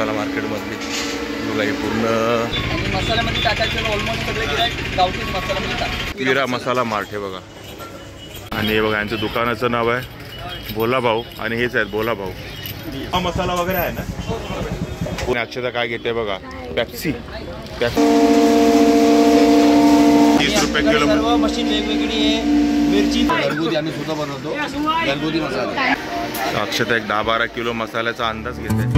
मसाला मार्केटमधली बघा ही पूर्ण मसाल्यामध्ये टाकायचं ऑलमोस्ट सगळे गिराईक गावठी मसाल्यामध्ये टाकतात. विरा मसाला मार्ट हे बघा. आणि हे बघा यांचं दुकानाचं नाव आहे भोला भाऊ आणि हेच आहेत भोला भाऊ. हा मसाला वगैरे आहे ना. अक्षता काय घेते बघा पेप्सी 30 रुपये किलो. सर्व मशीन वेगवेगळी आहे. मिरची घरगुती आम्ही सुद्धा बनवतो घरगुती मसाला. अक्षता एक 10-12 किलो मसाल्याचा अंदाज घेते.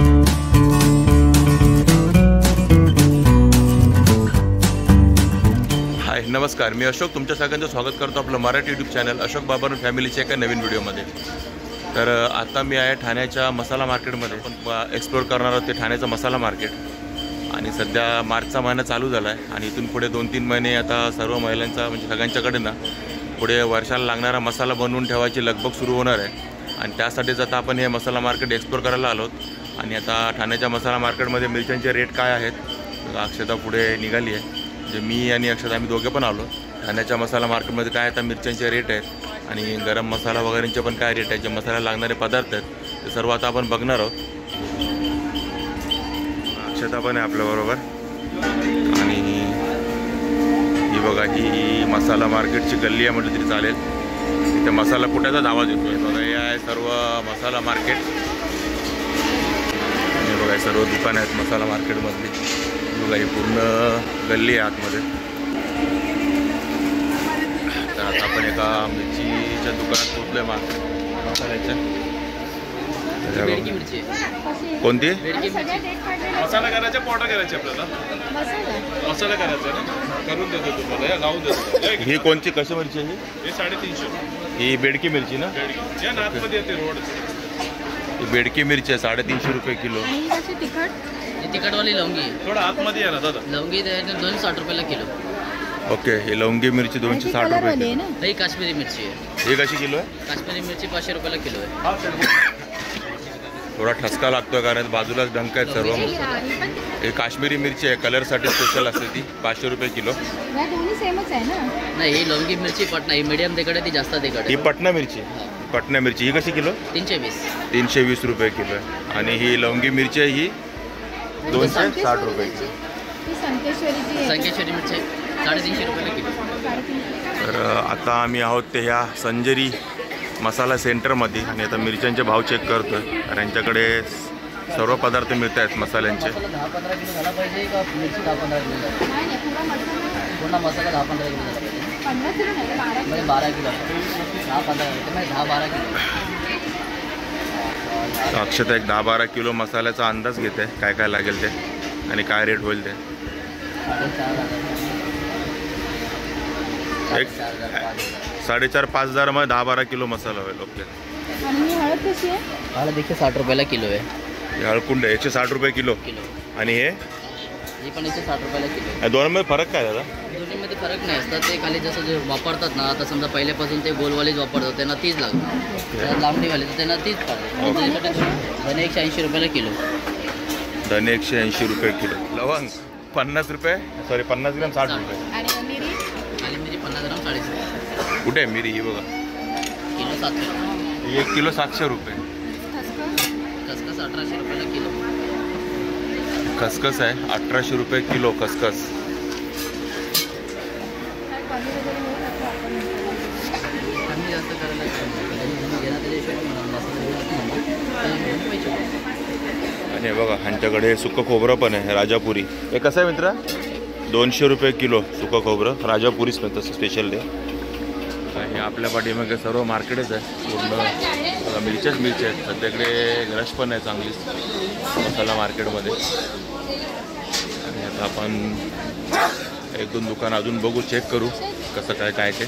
हाय नमस्कार, मी अशोक तुमच्या सगळ्यांचं स्वागत करतो आपलं मराठी यूट्यूब चॅनल अशोक बाबर फॅमिलीच्या एका नवीन व्हिडिओमध्ये. तर आता मी आहे ठाण्याच्या मसाला मार्केटमध्ये. पण एक्सप्लोअर करणार आहोत ते ठाण्याचं मसाला मार्केट. आणि सध्या मार्चचा महिना चालू झाला आहे आणि इथून पुढे 2-3 महिने आता सर्व महिलांचा म्हणजे सगळ्यांच्याकडे ना पुढे वर्षाला लागणारा मसाला बनवून ठेवायची लगबग सुरू होणार आहे. आणि त्यासाठीच आता आपण हे मसाला मार्केट एक्सप्लोअर करायला आलो. आणि आता ठाण्याच्या मसाला मार्केटमध्ये मिरच्यांचे रेट काय आहेत. अक्षता पुढे निघाली आहे. जे मी आणि अक्षता आम्ही दोघे पण आलो. ठाण्याच्या मसाला मार्केटमध्ये काय आता मिरच्यांचे रेट आहेत आणि गरम मसाला वगैरेंचे पण काय रेट आहेत. जे मसाल्याला लागणारे पदार्थ आहेत ते सर्व आता आपण बघणार आहोत. अक्षता पण आहे आपल्याबरोबर. आणि ही बघा ही मसाला मार्केटची गल्ली आहे म्हटलं तरी चालेल. इथे मसाला कुठ्याचाच आवाज येतो आहे. बघा हे आहे सर्व मसाला मार्केट. आणि बघा सर्व दुकानं आहेत मसाला मार्केटमधली. बघा ही पूर्ण गल्ली आहे आतमध्ये. तर आता आपण एका मिरचीच्या दुकानात पोहोचलो आहे मसाल्याच्या. कोणती मसाला करायचा पावडर करायची आपल्याला मसाला करायचा ना करून देतो तुम्हाला लावून देतो. ही कोणती कशी मिरची आहे हे 350. ही बेडकी मिरची ना. या नाथमध्ये येते रोड. ही बेडकी मिरची आहे 350 रुपये किलो. तिखटवाली लवंगी थोडं आतमध्ये या ना दादा. लवंगी 260 रुपयाला किलो. ओके ही लवंगी मिरची 260 रुपये किलो. ही काश्मीरी मिरची आहे. ही कशी किलो आहे. काश्मीरी मिरची 500 रुपयाला किलो आहे. थोडा ठसका लागतो कारण बाजूलाच डंक आहेत सर्व. ही काश्मीरी मिरची आहे कलरसाठी स्पेशल असते ती 500 रुपये किलो. नाही ही लवंगी मिरची पटना ही मीडियम तिखट आहे ती जास्त तिखट ही पटना मिरची. पटना मिरची ही कशी किलो. 320 रुपये किलो आहे. आणि ही लवंगी मिरची आहे ही 260 रुपये किलो. संकेश्वरी मिरची 350 रुपयाला किलो. तर आता आम्ही आहोत ते ह्या संजरी मसाला सेंटरमध्ये. आणि आता मिरच्यांचे भाव चेक करतो आहे कारण यांच्याकडे सर्व पदार्थ मिळत आहेत मसाल्यांचे. 10-15 किलो झाला पाहिजे का मिरची 10-15 किलो पूर्ण मसाला 10-15 किलो झाला पाहिजे. 12 किलो 10-15 10-12 किलो. अक्षता एक 10-12 किलो मसाल्याचा अंदाज घेते काय काय लागेल ते आणि काय रेट होईल ते. एक 4,500-5,000 मध्ये 10-12 किलो मसाला होईल. ओके. हळद 160 रुपयाला किलो आहे. हळकुंड 160 रुपये किलो. आणि हे पण 160 रुपयाला किलो. दोन्हीमध्ये फरक काय दादा. दोन्हीमध्ये फरक नाही असतात. ते खाली जसं जे वापरतात ना आता समजा पहिल्यापासून ते गोलवालीच वापरतात त्यांना 30 लागतात. लांबडीवाले तर त्यांना 30 पाहिजे. धने 180 रुपयाला किलो. धने 180 रुपये किलो. लवंग 50 रुपये 50 ग्राम 60 रुपये. आणि मिरी 50 ग्राम 40 रुपये. कुठे आहे मिरी. ही बघा किलो 700. 1 किलो 700 रुपये. खसखस 1800 रुपयाला किलो. खसखस आहे 1800 रुपये किलो खसखस. कमी जास्त करायला आणि बघा ह्यांच्याकडे सुकं खोबरं पण आहे राजापुरी. हे कसं आहे मित्रा 200 रुपये किलो सुकं खोबरं. राजापुरीच पण तसं स्पेशल डे. हे आपल्या पाठीमागे सर्व मार्केटच आहे पूर्ण. मिरच्याच मिरच्या आहेत. सध्याकडे रश पण आहे चांगलीच मसाला मार्केटमध्ये. आणि आता आपण 1-2 दुकान अजून बघू चेक करू कसं काय काय ते.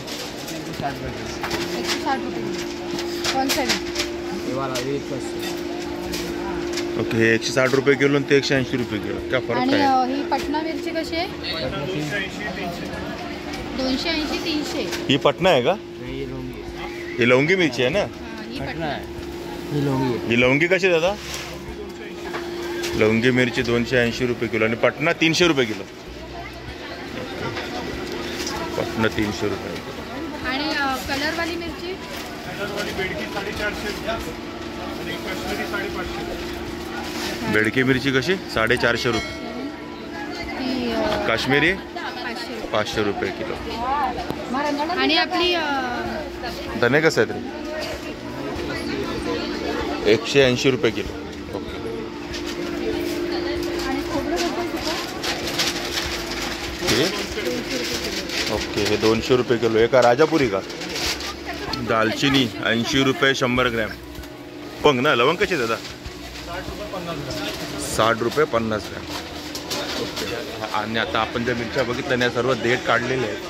ओके हे 160 रुपये किलो आणि ते 180 रुपये किलो. क्या फरक काय. ही पटना मिरची कशी आहे 280-300. ही पटना आहे का. ही लवंगी मिरची आहे ना. ही लवंगी कशी दादा. लवंगी मिरची 280 रुपये किलो आणि पटना 300 रुपये किलो. पटना 300 रुपये. आणि कलरवाली मिरची बेडकी 450 आणि काश्मीरी 550. बेडकी मिरची कशी 450 रुपये. ती काश्मीरी 500. 500 रुपये किलो. आणि आपली धने कसं आहे तरी 180 रुपये किलो. ओके. ओके हे 200 रुपये किलो. हे का राजापुरी का? दालचिनी 80 रुपये 100 ग्रॅम. पंग ना लवंग कसे दादा 60 रुपये 50 ग्रॅम. ओके. आणि आता आपण ज्या मिरच्या बघितल्या ना सर्व देठ काढलेले आहेत.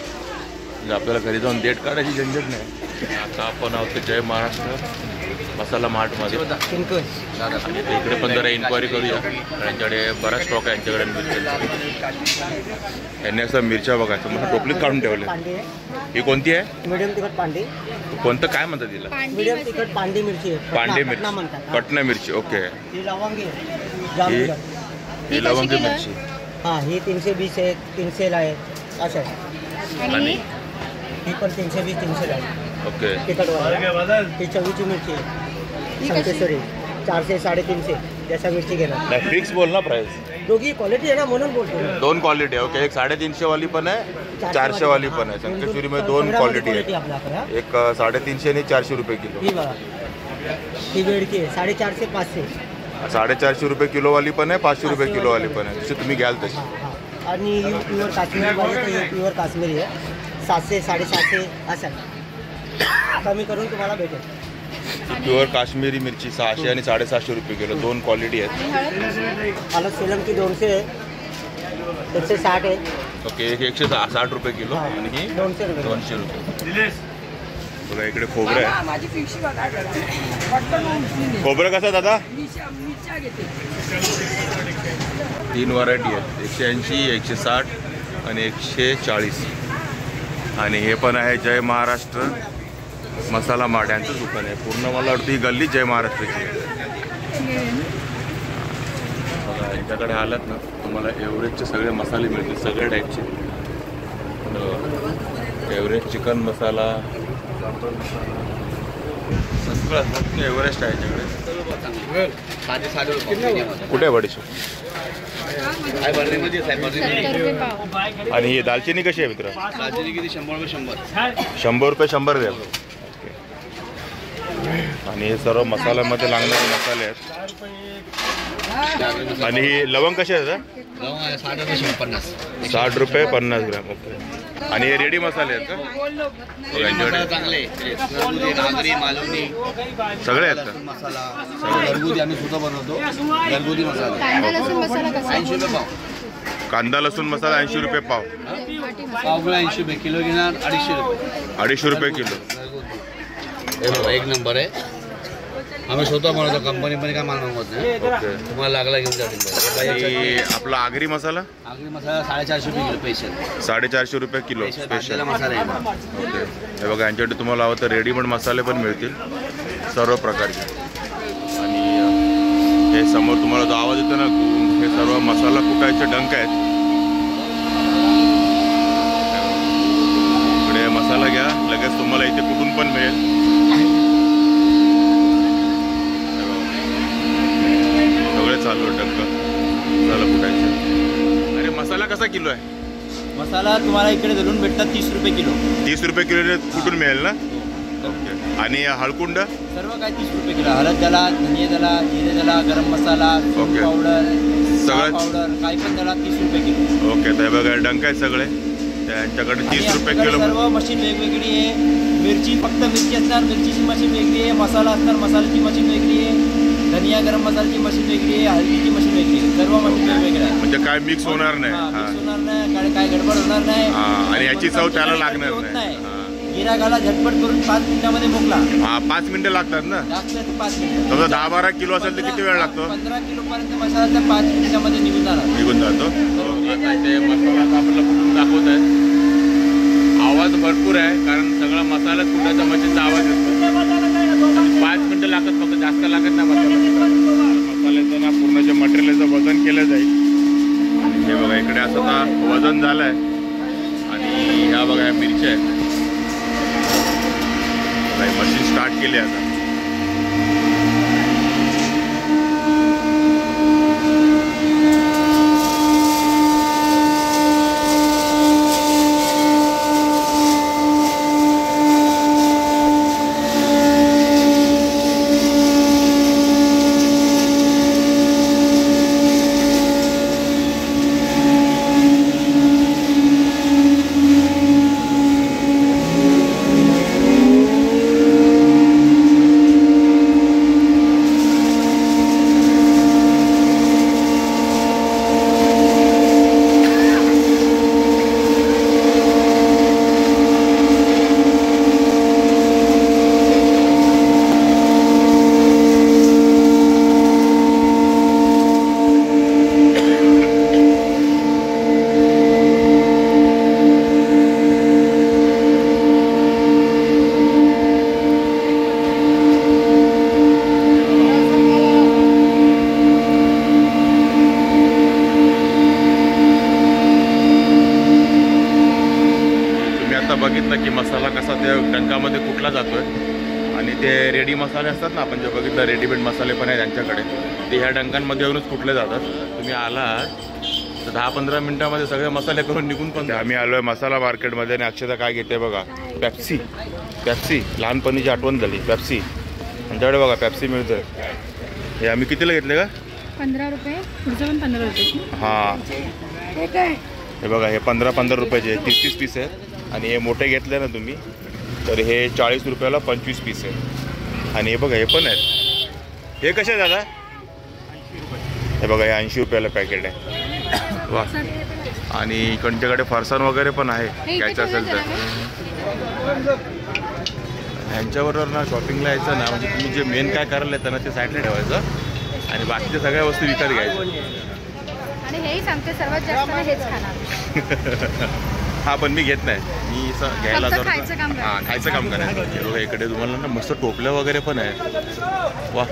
म्हणजे आपल्याला घरी जाऊन देठ काढायची झंझट नाही. आता आपण आहोत जय महाराष्ट्र मसाला मार्टमध्ये. आणि इकडे पण जरा इन्क्वायरी करूया. यांच्याकडे बराच स्टॉक आहे यांच्याकडे मिरच्या. यांनी असं मिरच्या बघा तुम्हाला टोपलीत काढून ठेवले. ही कोणती आहे? मीडियम तिखट पांडे. कोणतं काय म्हणतात तिला? मीडियम तिखट पांडे मिरची आहे. पांडे पटना मिरची म्हणतात. पटना मिरची. ओके. ही लवंगी आहे. जाम ही तिखट. ही लवंगी किलो आहे? मिरची. हां ही 320 आहे 300 ला आहे असं आहे. आणि ही पण 320 300 ला आहे. ओके. तिखट वाला ही चवीची मिरची आहे. संकेश्वरी 400 350 जैसा मिरची घेणार. नाही फिक्स बोल ना प्राइस. दोघी क्वालिटी आहे ना म्हणून बोलतो. दोन क्वालिटी आहे. ओके. एक 350 वाली पण आहे 400 वाली पण आहे. संकेश्वरीमध्ये दोन क्वालिटी आहे. आपल्याकडे हां. एक 350 आणि 400 रुपये किलो. ही बघा ही बेडकी आहे 450 500. 450 रुपये किलो वाली पण आहे 500 रुपये किलो वाली पण आहे. जशी तुम्ही घ्याल तशी. हां हां. आणि ही प्युअर काश्मीरी पाहिजे तर ही प्युअर काश्मीरी आहे 700 750 असं कमी करून तुम्हाला भेटेल. प्युअर काश्मीरी मिरची 600 आणि 750 रुपये किलो. दोन क्वालिटी आहेत. हळद सोलम की 200 आहे 160 आहे. ओके. एक 160 रुपये किलो आणि ही 200 रुपये. 200 रुपये. बघा इकडे खोबरं आहे. खोबरं कसं दादा? 3 व्हरायटी आहेत 180 160 आणि 140. आणि हे पण आहे जय महाराष्ट्र मसाला मार्ट यांचं दुकान आहे. पूर्ण मला वाटतं ही गल्ली जय महाराष्ट्राची आहे. बघा यांच्याकडे आलात ना तुम्हाला एव्हरेजचे सगळे मसाले मिळतील सगळ्या टाईपचे. एव्हरेज चिकन मसाला सगळं एव्हरेस्ट आहे याच्याकडे. कुठे आहे बडीशेप? 70 रुपये पाव. आणि ही दालचिनी कशी आहे मित्र? 100 रुपये 100. 100 रुपये 100 ग्रॅम. आणि हे सर्व मसाल्यामध्ये लागणारे मसाले आहेत. आणि ही लवंग कशी आहे दादा? 60 रुपये 50 ग्रॅम. ओके. आणि हे रेडी मसाले आहेत का? चांगले नागरी मालवणी सगळे आहेत का? मसाला घरगुती आम्ही सुद्धा बनवतो. घरगुती मसाला कांदा लसूण मसाला कसा 80 रुपये पाव. कांदा लसूण मसाला 80 रुपये पाव. पावला 80 रुपये किलो घेणार 250 रुपये. 250 रुपये किलो. एक नंबर आहे. आम्ही स्वतः बनवतो. कंपनी पण काय माल मागवत नाही. ओके. तुम्हाला लागला घेऊन जातील. आणि आपला आगरी मसाला आगरी मसाला 450 रुपये किलो स्पेशल. 450 रुपये किलो स्पेशल. मसाला आहे. ओके. हे बघा यांच्याकडे तुम्हाला हवं तर रेडीमेड मसाले पण मिळतील सर्व प्रकारचे. आणि हे समोर तुम्हाला जो आवाज येतो ना हे सर्व मसाला कुटायचे डंक आहेत. इकडे मसाला घ्या लगेच तुम्हाला इथे कुठून पण मिळेल. सगळे चालू आहे डंक मसाला कुटायचे. अरे मसाला कसा किलो आहे? मसाला तुम्हाला इकडे धरून भेटतात 30 रुपये किलो. 30 रुपये किलो कुठून मिळेल ना? ओके. आणि हळकुंड सर्व काय 30 रुपये किलो. हळद त्याला धनिया त्याला जिरे त्याला गरम मसाला ओके. पावडर सगळं पावडर काही पण त्याला 30 रुपये किलो. ओके. तर बघा डंक आहे सगळे त्यांच्याकडे 30 रुपये आणि किलो. सर्व मशीन वेगवेगळी आहे. मिरची फक्त मिरची असणार मिरचीची मशीन वेगळी आहे. मसाला असणार मसाल्याची मशीन वेगळी आहे. धनिया गरम मसाल्याची मशीन वेगळी आहे. हळदीची मशीन वेगळी आहे. सर्व मशीन वेगवेगळ्या आहे. म्हणजे काय मिक्स होणार नाही. मिक्स होणार नाही काय गडबड होणार नाही. आणि याची चव त्याला लागणार होत नाही. गिराकाला झटपट करून 5 मिनिटामध्ये मोकला. 5 मिनिटं लागतात ना. जास्त 5 मिनिटं. समजा 10-12 किलो असेल तर किती वेळ लागतो? 15 किलो पर्यंत मसाला त्या 5 मिनिटामध्ये निघून जाणार. निघून जातो. आता ते मसाला आपल्याला कुठून दाखवत आहे. आवाज भरपूर आहे कारण सगळा मसाला कुठाचा मशीनचा आवाज येतो. 5 मिनिटं लागतात फक्त जास्त लागत नाही. मसाल्याचं ना पूर्ण जे मटेरियलचं वजन केलं जाईल. आणि हे बघा इकडे असं आता वजन झालं आहे. आणि ह्या बघा ह्या मिरच्या आहेत. मशीन स्टार्ट केली आता. बघितलं की मसाला कसा ते टंकामध्ये कुठला जातोय आणि ते रेडी मसाले असतात ना, आपण जे बघितलं रेडीमेड मसाले पण आहेत त्यांच्याकडे, ते ह्या डंकांमध्ये येऊनच कुठले जातात. तुम्ही आलात तर 10-15 मिनिटामध्ये सगळे मसाले करून निघून पण. आम्ही आलोय मसाला मार्केटमध्ये आणि अक्षता काय घेते बघा, पेप्सी. लहानपणीची आठवण झाली. पेप्सी आमच्याकडे बघा, पेप्सी मिळतोय. हे आम्ही कितीला घेतले का? 15 रुपये. पुढचं पण 15 रुपये. हां, हे बघा, हे 15 रुपयाचे 30 पीस आहेत. आणि हे मोठे घेतले ना तुम्ही तर हे 40 रुपयाला 25 पीस आहे. आणि हे बघा, हे पण आहेत. हे कसे आहे दादा? हे बघा, हे 80 रुपयाला पॅकेट आहे. वा. आणि इकडच्याकडे फरसाण वगैरे पण आहे, घ्यायचं असेल तर. ह्यांच्याबरोबर ना शॉपिंगला यायचं ना, म्हणजे तुम्ही जे मेन काय करायला येतं ना ते साईडला ठेवायचं आणि बाकीच्या सगळ्या वस्तू विकत घ्यायच्या. आणि हेही सांगते सर्वात जास्त ना हेच खाणार. हा, पण मी घेत नाही. मी घ्यायला फक्त खायचं काम करायचं. हां, खायचं काम करायचं. बघा, इकडे तुम्हाला ना मस्त टोपल्या वगैरे पण आहे. वा.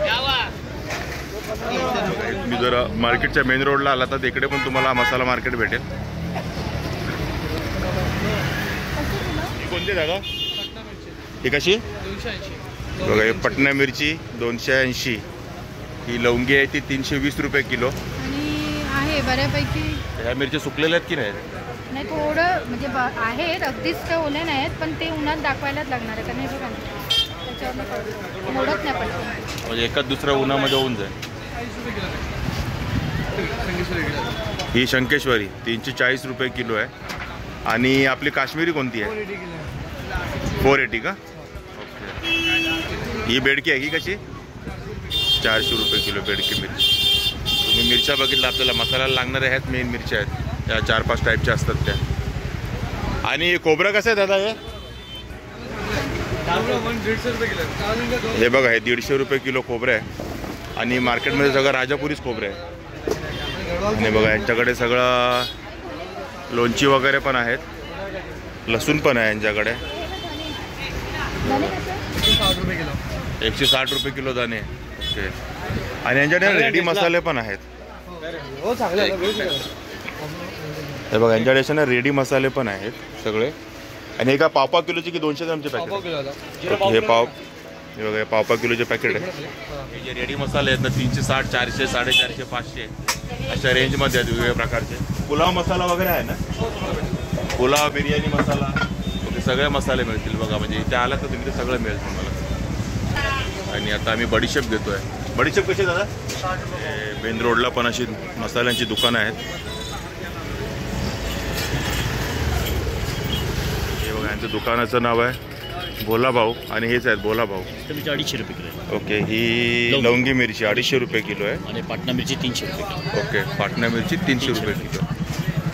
तुम्ही जर मार्केटच्या मेन रोडला आला तर इकडे पण तुम्हाला मसाला मार्केट भेटेल. ही कोणती दादा? ही कशी? बघा, हे पटना मिरची 280. ही लवंगी आहे ती 320 रुपये किलो. आणि आहे बऱ्यापैकी. ह्या मिरच्या सुकलेल्या आहेत की नाही? नाही, थोडं म्हणजे आहेत, अगदीच ते ओले नाहीत, पण ते उन्हात दाखवायलाच लागणार आहे. कारण हे बघा त्याच्यावर मोडत नाही पडतं. म्हणजे एकाच दुसऱ्या उन्हामध्ये होऊन जाईल. ही शंकेश्वरी 340 रुपये किलो आहे. आणि आपली काश्मीरी कोणती आहे? 480 का? ओके. ही बेडकी आहे, ही कशी? 400 रुपये किलो बेडकी मिरची. तुम्ही मिरच्या बघितल्या, आपल्याला मसाल्याला लागणाऱ्या ह्याच मेन मिरच्या आहेत. त्या 4-5 टाईपच्या असतात त्या. आणि खोबरं कसं आहे दादा? हे बघा, हे 150 रुपये किलो खोबरं आहे. आणि मार्केटमध्ये सगळं राजापुरीच खोबरं आहे. आणि बघा, यांच्याकडे सगळं लोणची वगैरे पण आहेत, लसूण पण आहे यांच्याकडे. 160 रुपये किलो दाणे. ओके. आणि यांच्याकडे रेडी मसाले पण आहेत. हे बघा, यांच्याकडे ना रेडी मसाले पण आहेत सगळे. आणि हे का पाव किलोचे की 200 ग्रामचे पॅकेट? हे पाव, हे बघा, पाव किलोचे पॅकेट आहे. हे जे रेडी मसाले आहेत ना 360, 400, 450, 500 अशा रेंजमध्ये आहेत वेगवेगळ्या प्रकारचे. पुलाव मसाला वगैरे आहे ना? पुलाव, बिर्याणी मसाला, ओके, सगळे मसाले मिळतील बघा. म्हणजे इथे आला तर तुम्ही ते सगळं मिळेल तुम्हाला. आणि आता आम्ही बडीशेप घेतोय. बडीशेप कशी दादा? मेन रोडला पण अशी मसाल्यांची दुकानं आहेत. हे बघा, यांचं दुकानाचं नाव आहे भोलाभाऊ. आणि हेच आहेत भोलाभाऊ. 250 रुपये किलो. ओके. ही लवंगी मिरची 250 रुपये किलो आहे. आणि पाटणा मिरची 300 रुपये किलो. ओके. पाटणा मिरची 300 रुपये किलो.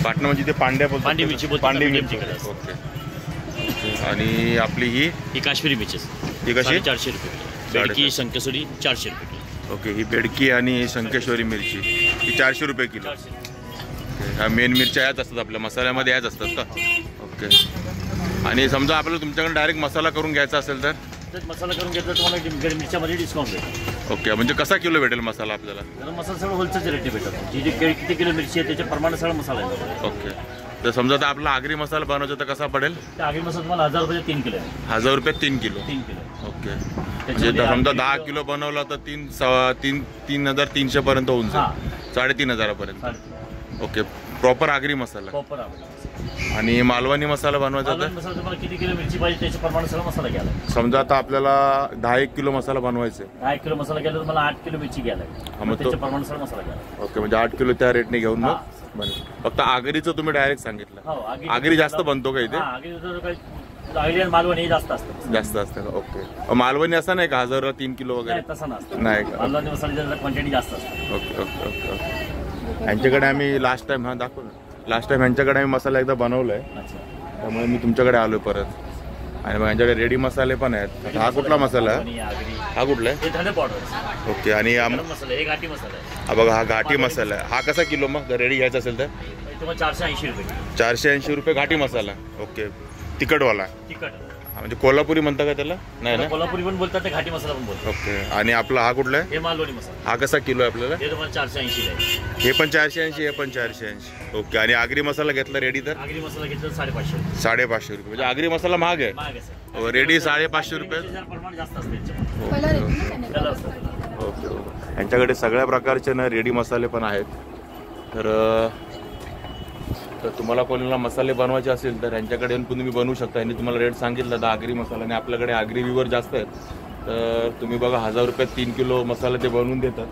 पाटणा म्हणजे ते पांड्या बोलतात. पांडी मिरची बोलतात. पांडी medium मिरची. तिखट असते. ओके. आणि आपली ही काश्मीरी मिरची ही कशी? 450 रुपये किलो. बेडकी, शंकेश्वरी 400 रुपये किलो. ओके. ही बेडकी आणि शंकेश्वरी मिरची ही 400 रुपये किलो. ओके. ह्या मेन मिरच्या याच असतात आपल्या मसाल्यामध्ये, याच असतात का? ओके. आणि समजा आपल्याला तुमच्याकडे डायरेक्ट मसाला करून घ्यायचा असेल तर मसाला करून घेतला तर तुम्हाला मिरच्यामध्ये डिस्काउंट भेटेल. ओके. म्हणजे कसा किलो भेटेल मसाला आपल्याला? तर मसाला सगळं होलसेल रेटने भेटतात. जी किती किलो मिरची आहे त्याच्याप्रमाणे सगळा मसाला आहे. ओके. तर समजा आता आपला आगरी मसाला बनवायचा तर कसा पडेल? त्या आगरी मसाला तुम्हाला 1000 रुपये 3 किलो आहे. 1000 रुपये 3 किलो. 3 किलो. ओके. म्हणजे समजा 10 किलो बनवला तर 3,300 पर्यंत होऊन जाईल. 3,500 पर्यंत. ओके. प्रॉपर आगरी मसाला. प्रॉपर आगरी. आणि मालवणी मसाला बनवायचा तर मसाला तुम्हाला किती किलो मिरची पाहिजे त्याच्याप्रमाणे सगळा मसाला घ्यायला. समजा आता आपल्याला 10-1 किलो मसाला बनवायचा आहे. 10 किलो मसाला घ्यायला तुम्हाला 8 किलो मिरची घ्यायला. मग त्याच्याप्रमाणे सगळा मसाला घ्यायला. ओके. म्हणजे 8 किलो त्या रेटने घेऊन मग बनेल. फक्त आगरीचं तुम्ही डायरेक्ट सांगितलं. हो, आगरी जास्त बनतो का इथे? आगरी आणि मालवणी जास्त असतं. जास्त असतं का? ओके. मालवणी असं नाही का 1000ला 3 किलो वगैरे? तसं नसतं. नाही का? मालवणी मसाल्याची क्वांटिटी जास्त असते. Okay okay okay okay. यांच्याकडे आम्ही लास्ट टाइम दाखव ना. लास्ट टाइम यांच्याकडे आम्ही मसाला एकदा बनवला आहे, त्यामुळे मी तुमच्याकडे आलो परत. आणि मग यांच्याकडे रेडी मसाले पण आहेत. हा कुठला मसाला आहे? हा कुठला आहे? धने पावडर. ओके. आणि मसाला हे घाटी मसाला आहे. हा बघा, हा घाटी मसाला आहे. हा कसा किलो मग रेडी घ्यायचा असेल तर? तुम्हाला 480 रुपये. 480 रुपये घाटी मसाला. ओके. तिखटवाला. तिखट. म्हणजे कोल्हापुरी म्हणता का त्याला? नाही ना. कोल्हापुरी पण बोलतात ते घाटी मसाला पण बोलतात. ओके. आणि आपला हा कुठला आहे? हे मालवणी मसाला. हा कसा किलो आहे आपल्याला? हे तुम्हाला 480 आहे. हे पण 480, हे पण 480. ओके. आणि आगरी मसाला घेतला रेडी तर आगरी मसाला घेतला 550. 550 रुपये. म्हणजे आगरी मसाला महाग आहे. महाग आहे सर. रेडी 550 रुपये. त्याचं प्रमाण जास्त असतं याच्यामध्ये. कलर येतो ना त्याने. कलर असतात. Okay okay. यांच्याकडे सगळ्या प्रकारचे ना रेडी मसाले पण आहेत. तर तुम्हाला कोणाला मसाले बनवायचे असेल तर यांच्याकडे येऊन तुम्ही बनवू शकता. यांनी तुम्हाला रेट सांगितला तर आगरी मसाला, आणि आपल्याकडे आगरी व्यूवर जास्त आहेत. तर तुम्ही बघा 1000 रुपयात 3 किलो मसाला ते बनवून देतात.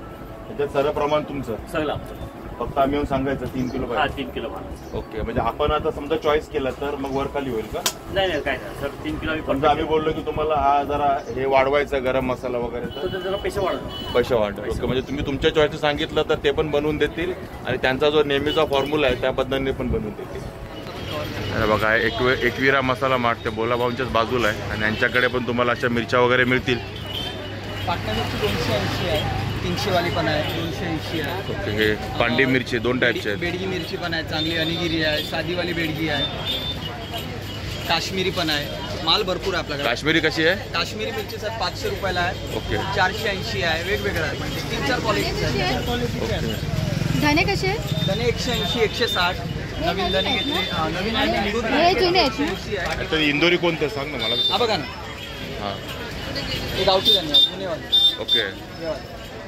त्याच्यात सर्व प्रमाण तुमचं सगळं आमचं. फक्त आम्ही येऊन सांगायचं 3 किलो हा पाहिजे. 3 किलो भात. ओके. म्हणजे आपण आता समजा चॉईस केला तर मग वर खाली होईल का? नाही नाही काय नाही सर, 3 किलो आम्ही समजा आम्ही बोललो की तुम्हाला हा जरा हे वाढवायचं गरम मसाला वगैरे तर तर जरा पैसे वाढवतो. पैसे वाढतात. ओके. म्हणजे तुम्ही तुमच्या चॉईस सांगितलं तर ते पण बनवून देतील, आणि त्यांचा जो नेहमीचा फॉर्म्युला आहे त्या पद्धतीने पण बनवून देतील. अरे बघा, एकविरा मसाला मार्ट ते बोलाभाऊंच्याच बाजूला आहे, आणि यांच्याकडे पण तुम्हाला अशा मिरच्या वगैरे मिळतील. पाटणा मिरची 280 आहे, 300 वाली पण आहे, 280 आहे. ओके. हे पांडी मिरची 2 टाईपचे आहेत. बेडगी मिरची पण आहे, चांगली अनिगिरी आहे, साधीवाली बेडगी आहे, काश्मीरी पण आहे. माल भरपूर आहे आपल्याकडे. काश्मीरी कशी आहे? काश्मीरी मिरची सर 500 रुपयाला आहे. ओके. 480 आहे, वेगवेगळं आहे, म्हणजे 3-4 क्वालिटीज आहेत. ओके. धने कसे आहेत? धने 180, 160. नवीन धने घेतले. नवीन आणि इंदुरी हे जुने आहेत ना? 180 आहे. आता इंदोरी कोणतं सांग ना मला. हा बघा ना, हां. हे गावठी धने आहे, जुनेवाले. ओके.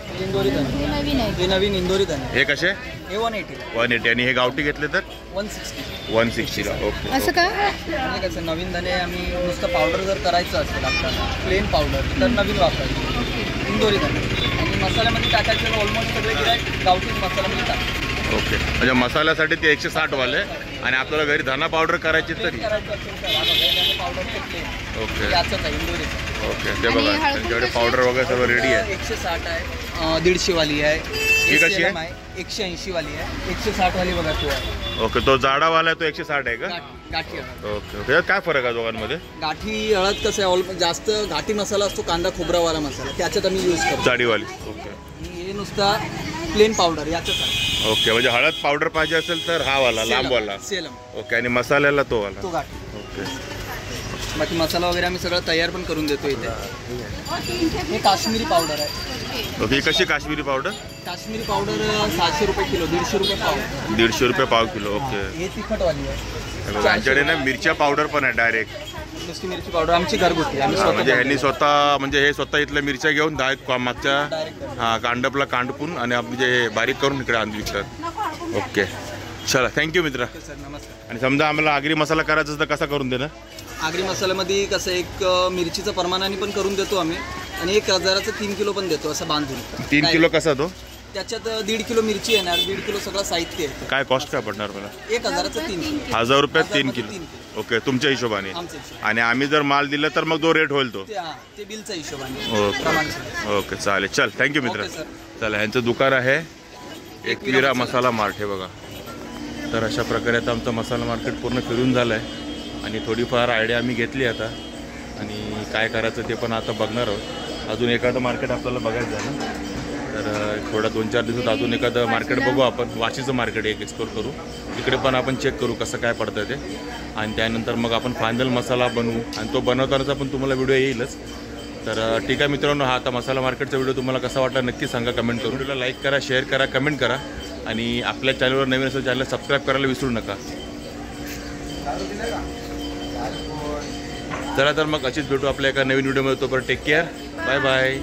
हे इंदोरी धने. हे नवीन आहेत. हे नवीन इंदोरी धने. हे कसे? हे 180. 180. आणि हे गावठी घेतले तर 160. 160ला. ओके. असं का? म्हणजे कसं नवीन धने आम्ही नुसतं पावडर जर करायचं असेल आपल्याला प्लेन पावडर तर नवीन वापरायचं इंदोरी धने. आणि मसाल्यामध्ये टाकायचं ऑलमोस्ट सगळे गिरायक गावठी मसाल्यामध्ये टाकायचं. ओके. म्हणजे मसाल्यासाठी ते 160 वाले, आणि आपल्याला घरी धना पावडर करायची तरी. करायचं असेल तर हा बघा, हे पावडर प्लेन ओके. याचंच आहे इंदोरीचं. ओके. ते आणि बघा हळकुंड त्यांच्याकडे कशी पावडर वगैरे सर्व रेडी आहे. 160 आहे, 150 वाली आहे. ही कशी आहे? 180 वाली आहे. 160 वाली बघा तो आहे. ओके. तो जाडावाला आहे तो 160 आहे का? गाठी हळद. ओके. ओके. यात काय फरक आहे दोघांमध्ये? गाठी हळद कसं आहे ऑल जास्त घाटी मसाला असतो, कांदा खोबरावाला मसाला त्याच्यात आम्ही यूज करतो. जाडीवाली. ओके. आणि हे नुसता प्लेन पावडर याचंच आहे. ओके. म्हणजे हळद पावडर पाहिजे असेल तर हा वाला लांबवाला. सेलम ओके. आणि मसाल्याला तो वाला. तो गाठी. ओके. बाकी मसाला वगैरे आम्ही सगळं तयार पण करून देतो इथे. हे काश्मीरी पावडर आहे. ओके. ही कशी काश्मीरी पावडर? काश्मीरी पावडर 700 रुपये किलो, 150 रुपये पाव. 150 रुपये पाव किलो. ओके. हे तिखटवाली आहे. यांच्याकडे ना मिरच्या पावडर पण आहे डायरेक्ट. नुसती मिरची पावडर आमची घरगुती आम्ही स्वतः म्हणजे ह्यांनी स्वतः, म्हणजे हे स्वतः इथल्या मिरच्या घेऊन मागच्या डायरेक्ट हा कांडपला कांडपून आणि म्हणजे बारीक करून इकडे आणली विकतात. ओके. चला, थँक्यू मित्र. सर नमस्कार. आणि समजा आम्हाला आगरी मसाला करायचा असेल तर कसा करून देणार? आगरी मसाल्यामध्ये कसं एक मिरचीचं प्रमाणाने पण करून देतो आम्ही, आणि 1000चं 3 किलो पण देतो असं बांधून. 3 किलो कसा तो? त्याच्यात 1.5 किलो मिरची येणार, 1.5 किलो सगळं साहित्य आहे. काय कॉस्ट काय पडणार मला? 1000चं 3 किलो. 1000 रुपयात 3 1000 किलो. मध्ये 3 किलो. ओके. तुमच्या हिशोबाने. आमचं हिशोब. आणि आम्ही जर माल दिला तर मग जो रेट होईल तो. ते बिलचा हिशोबाने ओके. प्रमाण. ओके. चालेल. चल, थँक्यू मित्र. Okay, sir. चला, ह्यांचं दुकान आहे एकविरा मसाला मार्ट. हे बघा. तर अशा प्रकारे आता आमचं मसाला मार्केट पूर्ण फिरून झालं आहे, आणि थोडीफार आयडिया आम्ही घेतली आता, आणि काय करायचं ते पण आता बघणार आहोत. अजून एखादं मार्केट आपल्याला बघायचं आहे ना, तर थोडा 2-4 दिवसात अजून एखादं मार्केट बघू आपण. वाशीचं मार्केट एक एक्सप्लोर करू, तिकडे पण आपण चेक करू कसं काय पडतं ते, आणि त्यानंतर मग आपण फायनल मसाला बनवू, आणि तो बनवतानाचा पण तुम्हाला व्हिडिओ येईलच. तर ठीक आहे मित्रांनो, हा आता मसाला मार्केटचा व्हिडिओ तुम्हाला कसा वाटला नक्की सांगा कमेंट करून. व्हिडिओला लाईक करा, शेअर करा, कमेंट करा, आणि आपल्या चॅनलवर नवीन असेल चॅनलला सबस्क्राईब करायला विसरू नका. चला तर मग अशीच भेटू आपल्या एका नवीन व्हिडिओमध्ये. तोपर्यंत टेक केअर. Bye bye.